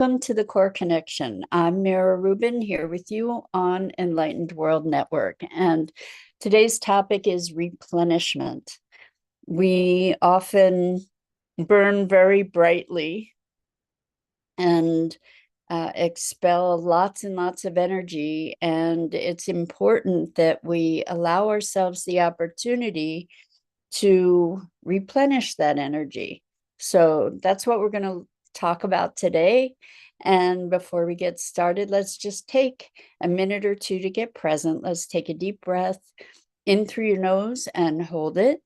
Welcome to the Core Connection. I'm Mira Rubin here with you on Enlightened World Network. And today's topic is replenishment. We often burn very brightly and expel lots and lots of energy. And it's important that we allow ourselves the opportunity to replenish that energy. So that's what we're going to talk about today. And before we get started, let's just take a minute or two to get present. Let's take a deep breath in through your nose and hold it.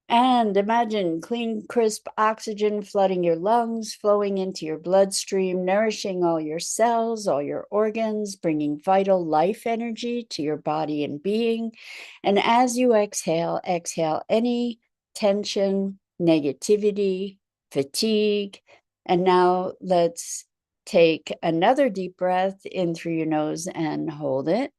And imagine clean, crisp oxygen flooding your lungs, flowing into your bloodstream, nourishing all your cells, all your organs, bringing vital life energy to your body and being. And as you exhale, exhale any tension, negativity, fatigue. And now let's take another deep breath in through your nose and hold it.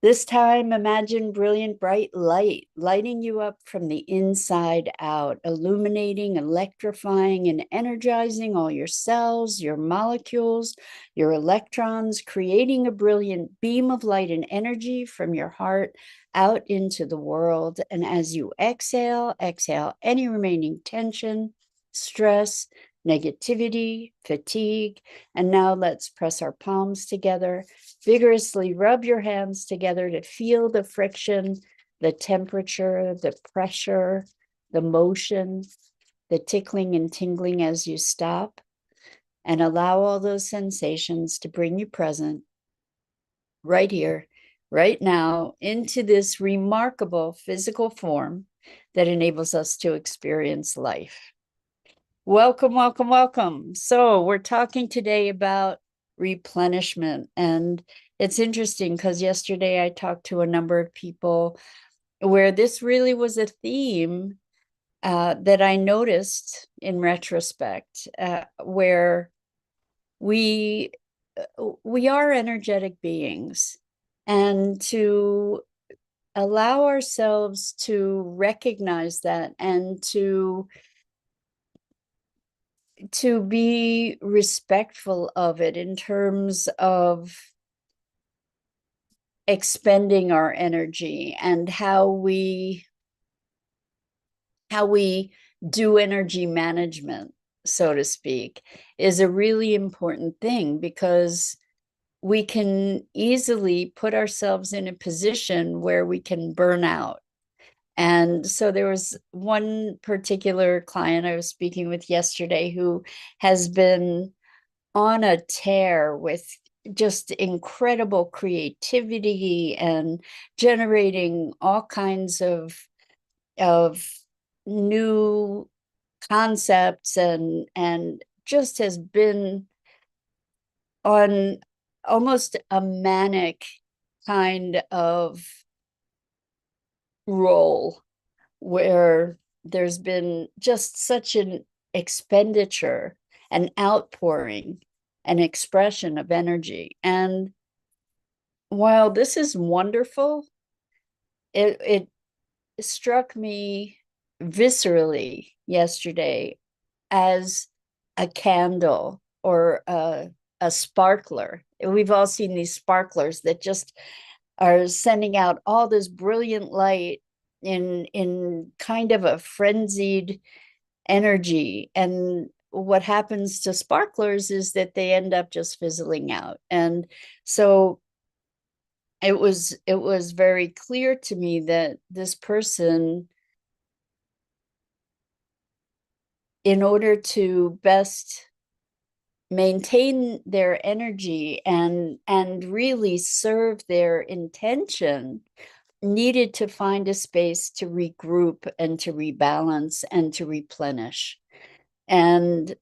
This time, imagine brilliant, bright light lighting you up from the inside out, illuminating, electrifying, and energizing all your cells, your molecules, your electrons, creating a brilliant beam of light and energy from your heart out into the world. And as you exhale, exhale any remaining tension, stress, negativity, fatigue. And now let's press our palms together. Vigorously rub your hands together to feel the friction, the temperature, the pressure, the motion, the tickling and tingling as you stop. And allow all those sensations to bring you present right here, right now, into this remarkable physical form that enables us to experience life. Welcome, welcome, welcome. So we're talking today about replenishment. And it's interesting because yesterday I talked to a number of people where this really was a theme that I noticed in retrospect, where we are energetic beings, and to allow ourselves to recognize that and to be respectful of it in terms of expending our energy and how we do energy management, so to speak, is a really important thing, because we can easily put ourselves in a position where we can burn out. And so there was one particular client I was speaking with yesterday who has been on a tear with just incredible creativity and generating all kinds of new concepts, and just has been on almost a manic kind of role, where there's been just such an expenditure, an outpouring, an expression of energy. And while this is wonderful, it struck me viscerally yesterday as a candle or a sparkler. We've all seen these sparklers that just are sending out all this brilliant light in kind of a frenzied energy. And what happens to sparklers is that they end up just fizzling out. And so it was very clear to me that this person, in order to best maintain their energy and really serve their intention, needed to find a space to regroup and to rebalance and to replenish. And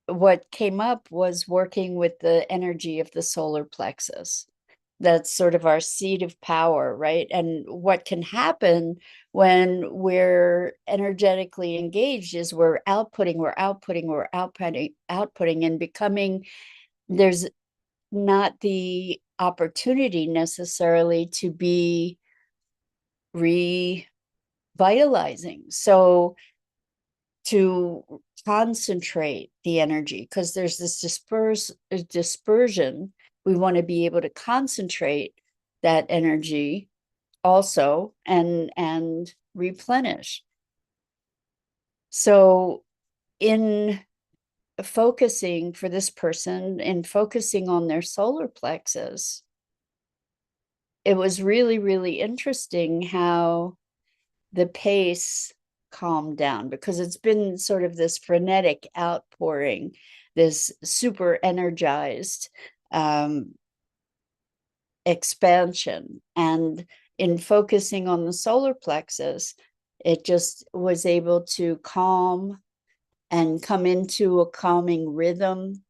what came up was working with the energy of the solar plexus. That's sort of our seat of power, right? And what can happen when we're energetically engaged is we're outputting, and becoming, there's not the opportunity necessarily to be revitalizing. So to concentrate the energy, because there's this dispersion. We want to be able to concentrate that energy also and replenish. So in focusing for this person, in focusing on their solar plexus, it was really, really interesting how the pace calmed down, because it's been sort of this frenetic outpouring, this super energized expansion. And in focusing on the solar plexus, it just was able to calm and come into a calming rhythm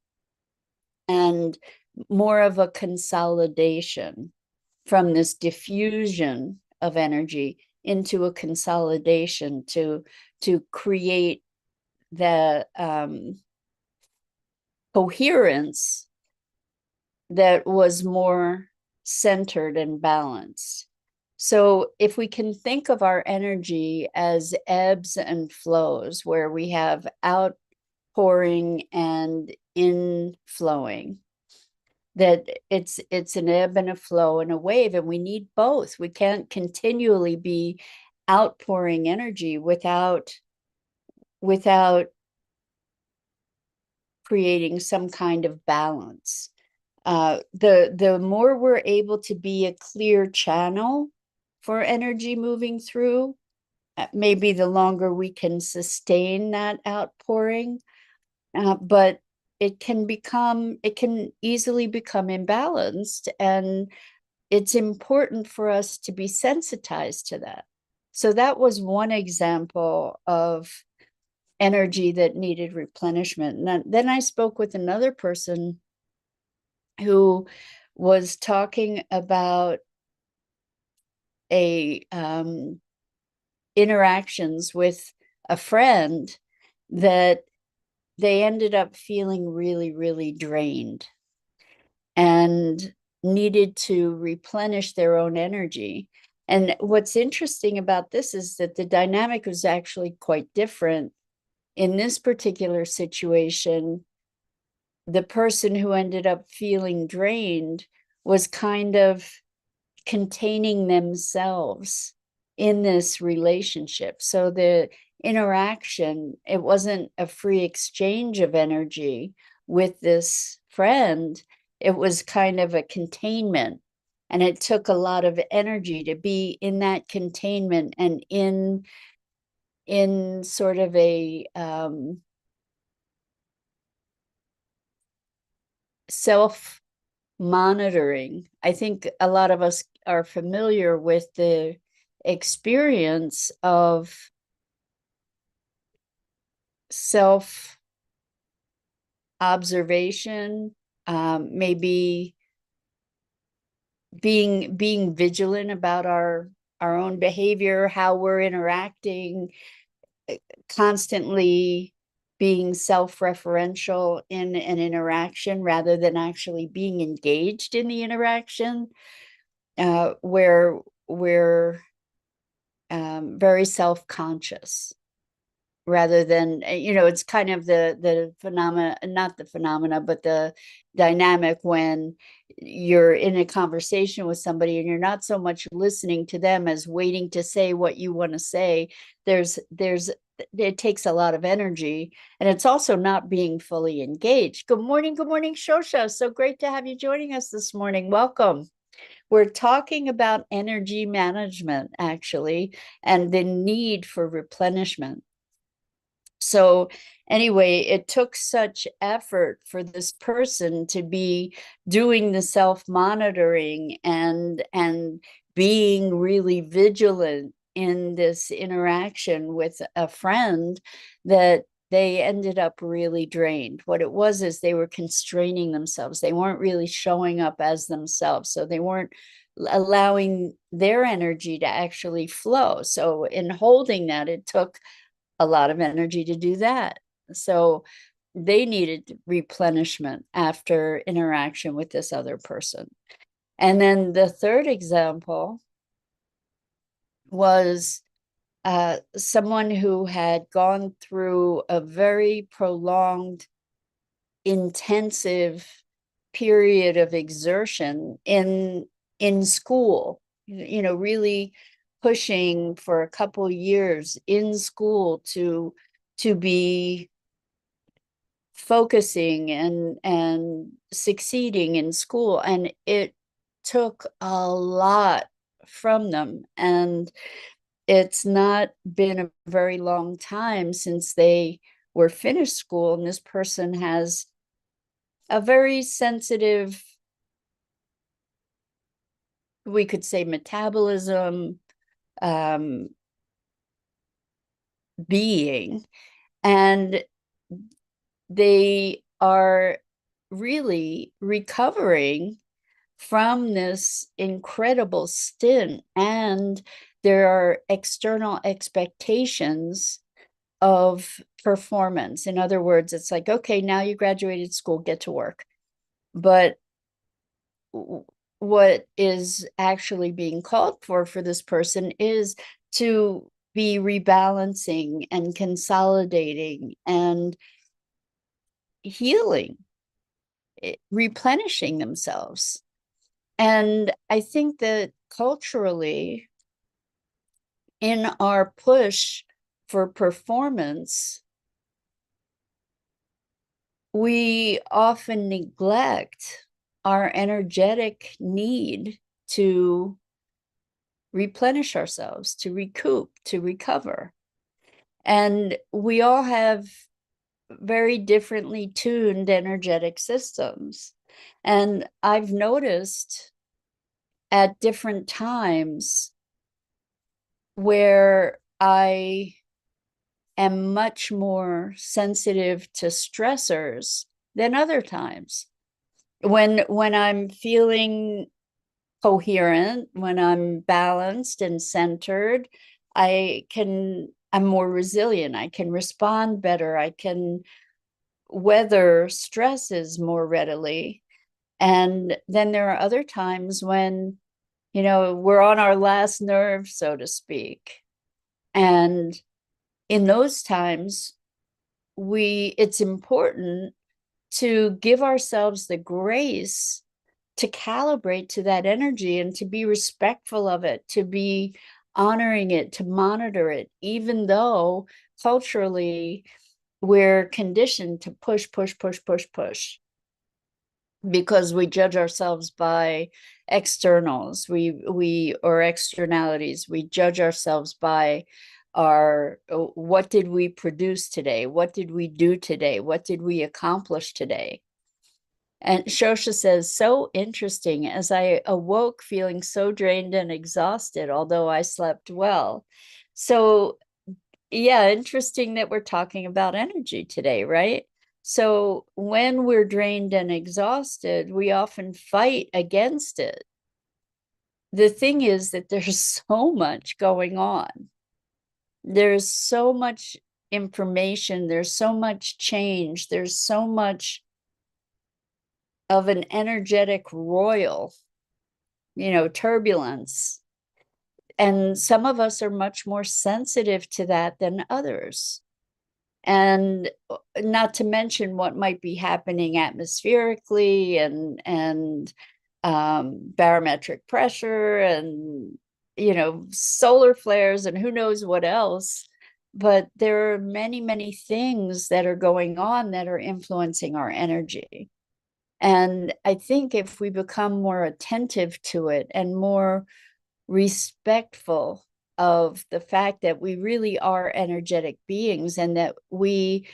and more of a consolidation from this diffusion of energy into a consolidation to create the coherence that was more centered and balanced. So if we can think of our energy as ebbs and flows, where we have outpouring and inflowing, that it's an ebb and a flow and a wave, and we need both. We can't continually be outpouring energy without creating some kind of balance. The more we're able to be a clear channel for energy moving through, maybe the longer we can sustain that outpouring. But it can easily become imbalanced, and it's important for us to be sensitized to that. So that was one example of energy that needed replenishment. And then I spoke with another person who was talking about a interactions with a friend that they ended up feeling really, really drained and needed to replenish their own energy. And what's interesting about this is that the dynamic was actually quite different. In this particular situation, the person who ended up feeling drained was kind of containing themselves in this relationship. So the interaction, it wasn't a free exchange of energy with this friend. It was kind of a containment. And it took a lot of energy to be in that containment and in sort of a self monitoring. I think a lot of us are familiar with the experience of self observation, maybe being vigilant about our own behavior, how we're interacting, constantly being self-referential in an interaction rather than actually being engaged in the interaction, where we're very self-conscious rather than, it's kind of the phenomena, not the phenomena, but the dynamic when you're in a conversation with somebody and you're not so much listening to them as waiting to say what you want to say. It takes a lot of energy, and it's also not being fully engaged. Good morning, Shosha. So great to have you joining us this morning. Welcome. We're talking about energy management, actually, and the need for replenishment. So anyway, it took such effort for this person to be doing the self-monitoring and being really vigilant in this interaction with a friend that they ended up really drained. What it was is they were constraining themselves. They weren't really showing up as themselves. So they weren't allowing their energy to actually flow. So in holding that, it took a lot of energy to do that. So they needed replenishment after interaction with this other person. And then the third example was someone who had gone through a very prolonged, intensive period of exertion in school, really pushing for a couple years in school to be focusing and succeeding in school, and it took a lot from them, and it's not been a very long time since they were finished school, and this person has a very sensitive, we could say, metabolism, um, being, and they are really recovering from this incredible stint, and there are external expectations of performance. In other words, it's like, okay, now you graduated school, get to work. But what is actually being called for this person is to be rebalancing and consolidating and healing, replenishing themselves. And I think that culturally, in our push for performance, we often neglect our energetic need to replenish ourselves, to recoup, to recover. And we all have very differently tuned energetic systems. And I've noticed at different times where I am much more sensitive to stressors than other times. When I'm feeling coherent, when I'm balanced and centered, I'm more resilient. I can respond better. I can weather stresses more readily. And then there are other times when, we're on our last nerve, so to speak. And in those times, it's important to give ourselves the grace to calibrate to that energy and to be respectful of it, to be honoring it, to monitor it, even though culturally we're conditioned to push, push, push, push, push, because we judge ourselves by externals, or externalities. We judge ourselves by what did we produce today? What did we do today? What did we accomplish today? And Shosha says, so interesting. As I awoke feeling so drained and exhausted, although I slept well. So, yeah, interesting that we're talking about energy today, right? So when we're drained and exhausted, we often fight against it. The thing is that there's so much going on. There's so much information. There's so much change. There's so much of an energetic roil, turbulence. And some of us are much more sensitive to that than others. And not to mention what might be happening atmospherically and barometric pressure and, solar flares and who knows what else. But there are many, many things that are going on that are influencing our energy. And I think if we become more attentive to it and more respectful of the fact that we really are energetic beings and that we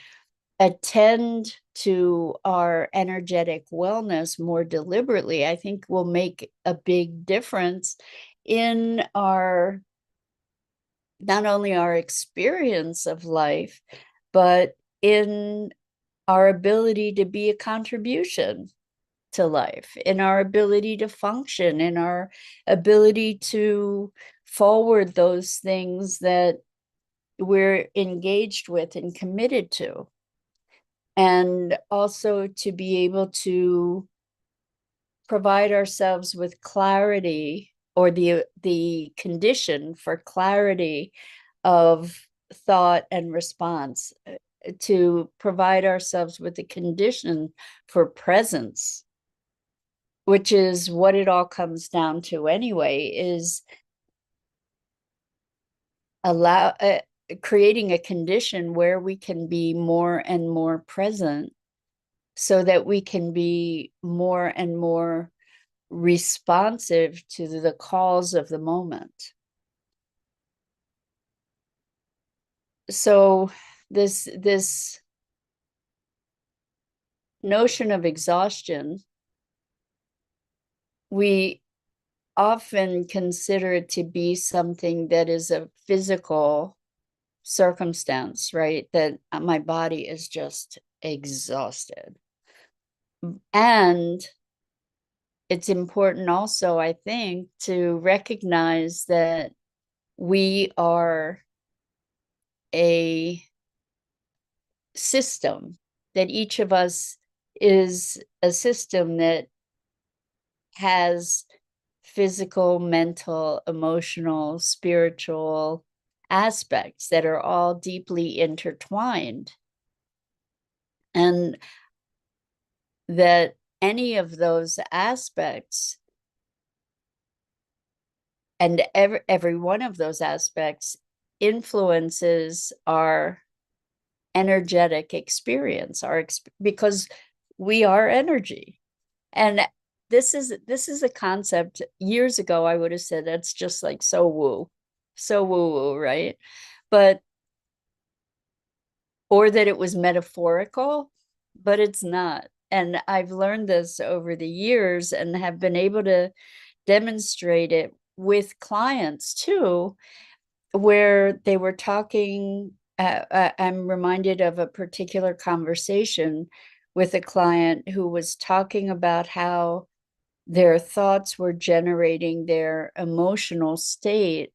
attend to our energetic wellness more deliberately, I think will make a big difference in not only our experience of life, but in our ability to be a contribution to life, in our ability to function, in our ability to forward those things that we're engaged with and committed to. And also to be able to provide ourselves with clarity, or the condition for clarity of thought and response, to provide ourselves with a condition for presence, which is what it all comes down to anyway, is creating a condition where we can be more and more present, so that we can be more and more responsive to the calls of the moment. So this notion of exhaustion, we often consider it to be something that is a physical circumstance, right? That my body is just exhausted. And it's important also, I think, to recognize that we are a system, that each of us is a system that has physical, mental, emotional, spiritual aspects that are all deeply intertwined. And that any of those aspects, and every one of those aspects, influences our energetic experience, because we are energy. And this is a concept. Years ago, I would have said that's just like so woo woo, right? But, or that it was metaphorical, but it's not. And I've learned this over the years and have been able to demonstrate it with clients too, where they were talking. I'm reminded of a particular conversation with a client who was talking about how their thoughts were generating their emotional state.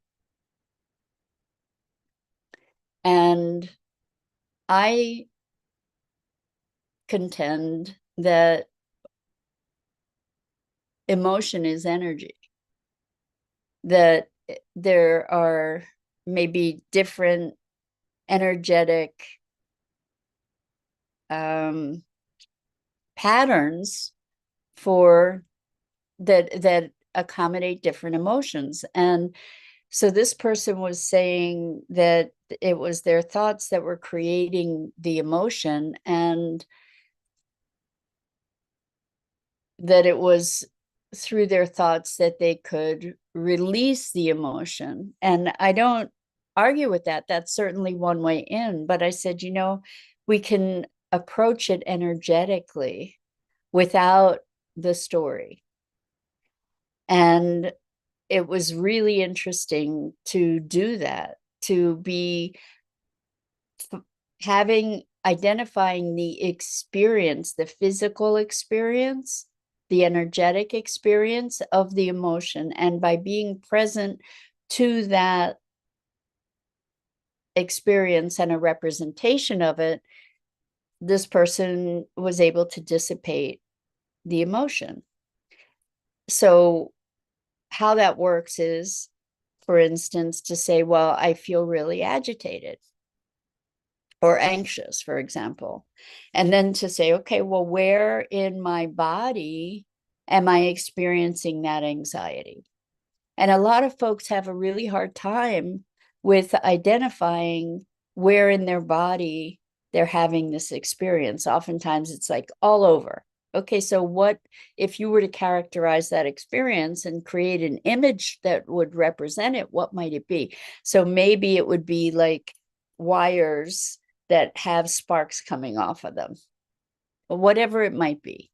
And I contend that emotion is energy, that there are maybe different energetic patterns for that accommodate different emotions. And so this person was saying that it was their thoughts that were creating the emotion, and that it was through their thoughts that they could release the emotion. And I don't argue with that. That's certainly one way in. But I said, we can approach it energetically without the story. And it was really interesting to do that, to be identifying the experience, the physical experience, the energetic experience of the emotion. And by being present to that experience and a representation of it, this person was able to dissipate the emotion. So how that works is, for instance, to say, well, I feel really agitated or anxious, for example. And then to say, okay, well, where in my body am I experiencing that anxiety? And a lot of folks have a really hard time with identifying where in their body they're having this experience. Oftentimes it's like all over. Okay, so what if you were to characterize that experience and create an image that would represent it, what might it be? So maybe it would be like wires that have sparks coming off of them, whatever it might be.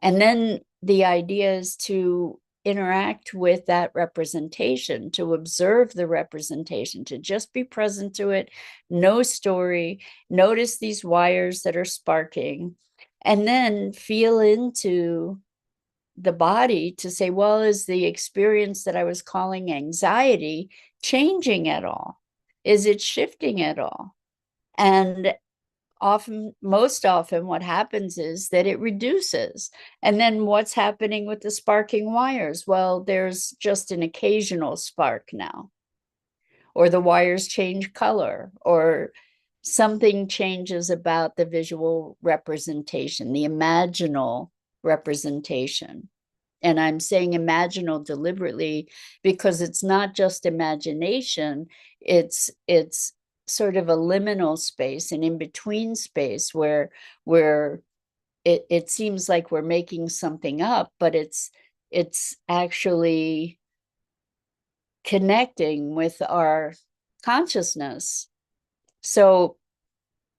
And then the idea is to interact with that representation, to observe the representation, to just be present to it, no story, notice these wires that are sparking, and then feel into the body to say, well, is the experience that I was calling anxiety changing at all? Is it shifting at all? And most often what happens is that it reduces. And then what's happening with the sparking wires? Well, there's just an occasional spark now. or the wires change color, or something changes about the visual representation, the imaginal representation. And I'm saying imaginal deliberately because it's not just imagination, it's sort of a liminal space, an in-between space where it seems like we're making something up, but it's actually connecting with our consciousness. So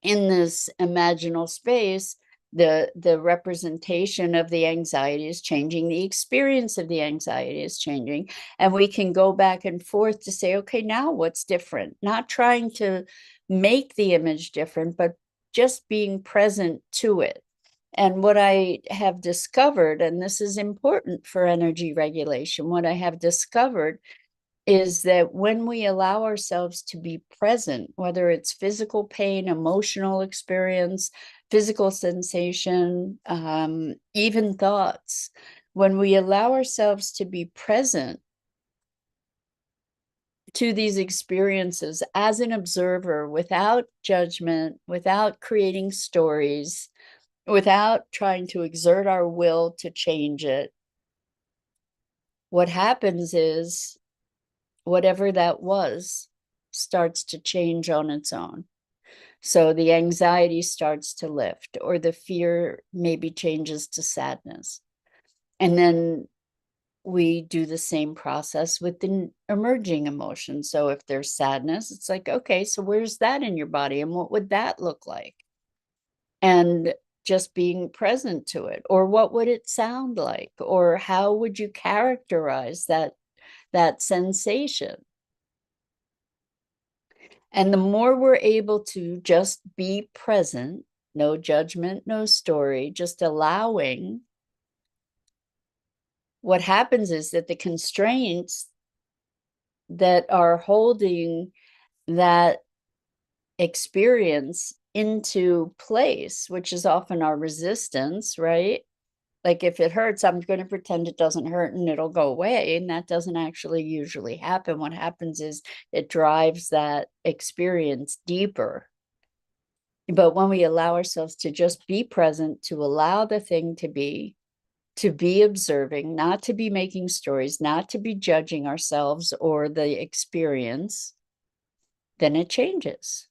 in this imaginal space, the representation of the anxiety is changing, the experience of the anxiety is changing, and we can go back and forth to say, okay, now what's different? Not trying to make the image different, but just being present to it. And what I have discovered, and this is important for energy regulation, what I have discovered is that when we allow ourselves to be present, whether it's physical pain, emotional experience, physical sensation, even thoughts, when we allow ourselves to be present to these experiences as an observer without judgment, without creating stories, without trying to exert our will to change it, what happens is whatever that was starts to change on its own. So the anxiety starts to lift, or the fear maybe changes to sadness. And then we do the same process with the emerging emotions. So if there's sadness, it's like, okay, so where's that in your body? And what would that look like? And just being present to it, or what would it sound like? Or how would you characterize that sensation? And the more we're able to just be present, no judgment, no story, just allowing, what happens is that the constraints that are holding that experience into place, which is often our resistance, right? Like if it hurts, I'm going to pretend it doesn't hurt and it'll go away. And that doesn't actually usually happen. What happens is it drives that experience deeper. But when we allow ourselves to just be present, to allow the thing to be observing, not to be making stories, not to be judging ourselves or the experience, then it changes.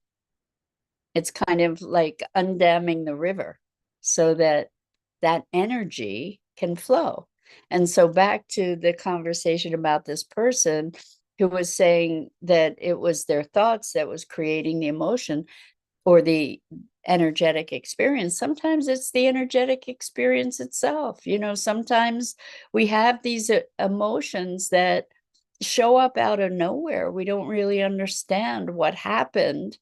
It's kind of like undamming the river so that that energy can flow. And so back to the conversation about this person who was saying that it was their thoughts that was creating the emotion or the energetic experience. Sometimes it's the energetic experience itself. You know, sometimes we have these emotions that show up out of nowhere. We don't really understand what happened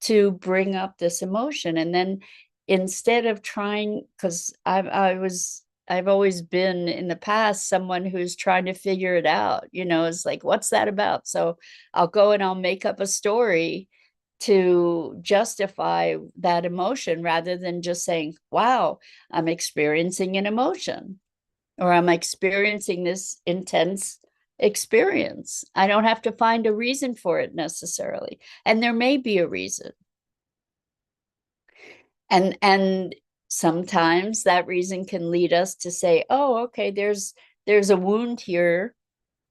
to bring up this emotion. And then instead of trying, because I've always been in the past someone who's trying to figure it out, you know, it's like, what's that about? So I'll go and I'll make up a story to justify that emotion rather than just saying, wow, I'm experiencing an emotion, or I'm experiencing this intense experience. I don't have to find a reason for it necessarily. And there may be a reason. And sometimes that reason can lead us to say, oh, okay, there's a wound here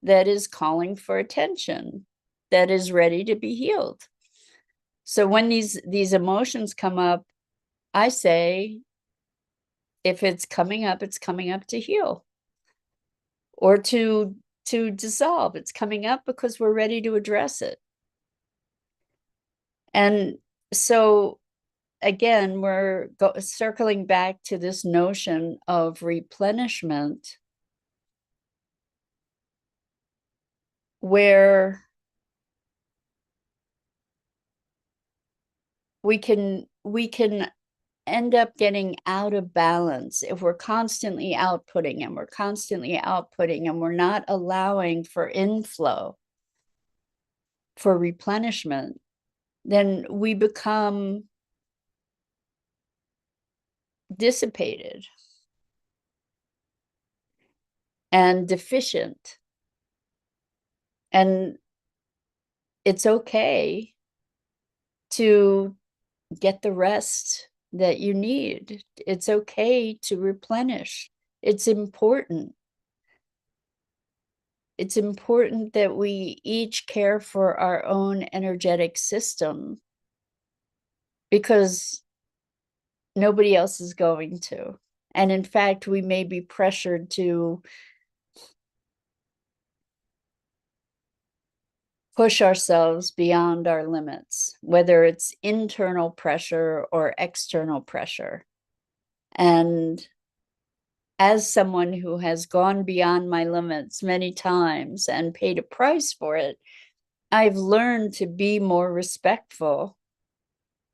that is calling for attention, that is ready to be healed. So when these emotions come up, I say, if it's coming up to heal or to dissolve. It's coming up because we're ready to address it. And so again, we're circling back to this notion of replenishment, where we can end up getting out of balance if we're constantly outputting and we're not allowing for inflow, for replenishment. Then we become dissipated and deficient. And it's okay to get the rest that you need. It's okay to replenish. It's important. It's important that we each care for our own energetic system, because nobody else is going to. And in fact, we may be pressured to push ourselves beyond our limits, whether it's internal pressure or external pressure. And as someone who has gone beyond my limits many times and paid a price for it, I've learned to be more respectful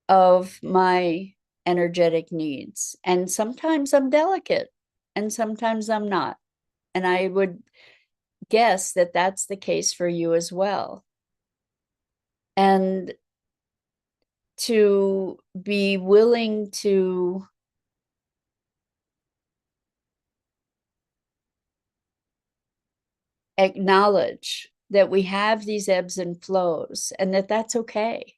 of my energetic needs. And sometimes I'm delicate and sometimes I'm not. And I would guess that that's the case for you as well. And to be willing to acknowledge that we have these ebbs and flows and that that's okay,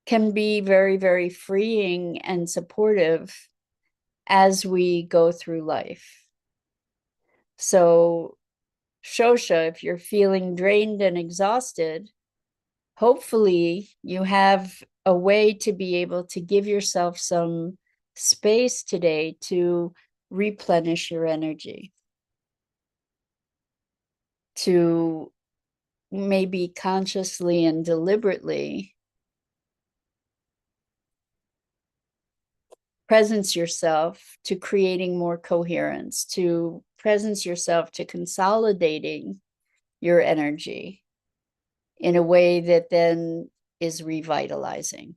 can be very, very freeing and supportive as we go through life. So, Shosha, if you're feeling drained and exhausted, hopefully you have a way to be able to give yourself some space today to replenish your energy, to maybe consciously and deliberately presence yourself to creating more coherence, to presence yourself to consolidating your energy in a way that then is revitalizing.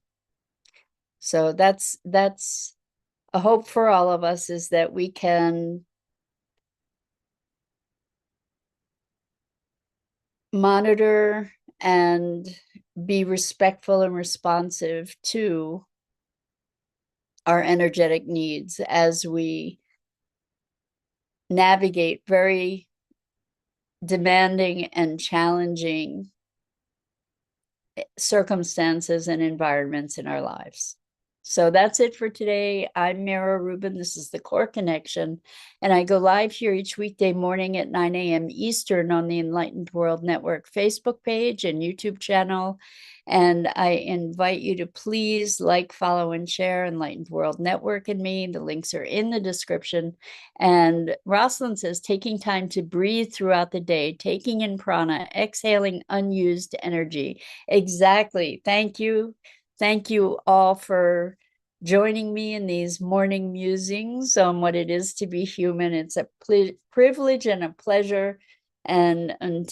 So that's a hope for all of us, is that we can monitor and be respectful and responsive to our energetic needs as we navigate very demanding and challenging circumstances and environments in our lives. So that's it for today. I'm Mira Rubin. This is the Core Connection, and I go live here each weekday morning at 9 a.m. Eastern on the Enlightened World Network Facebook page and YouTube channel. And I invite you to please like, follow, and share Enlightened World Network and me. The links are in the description. And Rosalind says, taking time to breathe throughout the day, taking in prana, exhaling unused energy. Exactly. Thank you. Thank you all for joining me in these morning musings on what it is to be human. It's a privilege and a pleasure. And until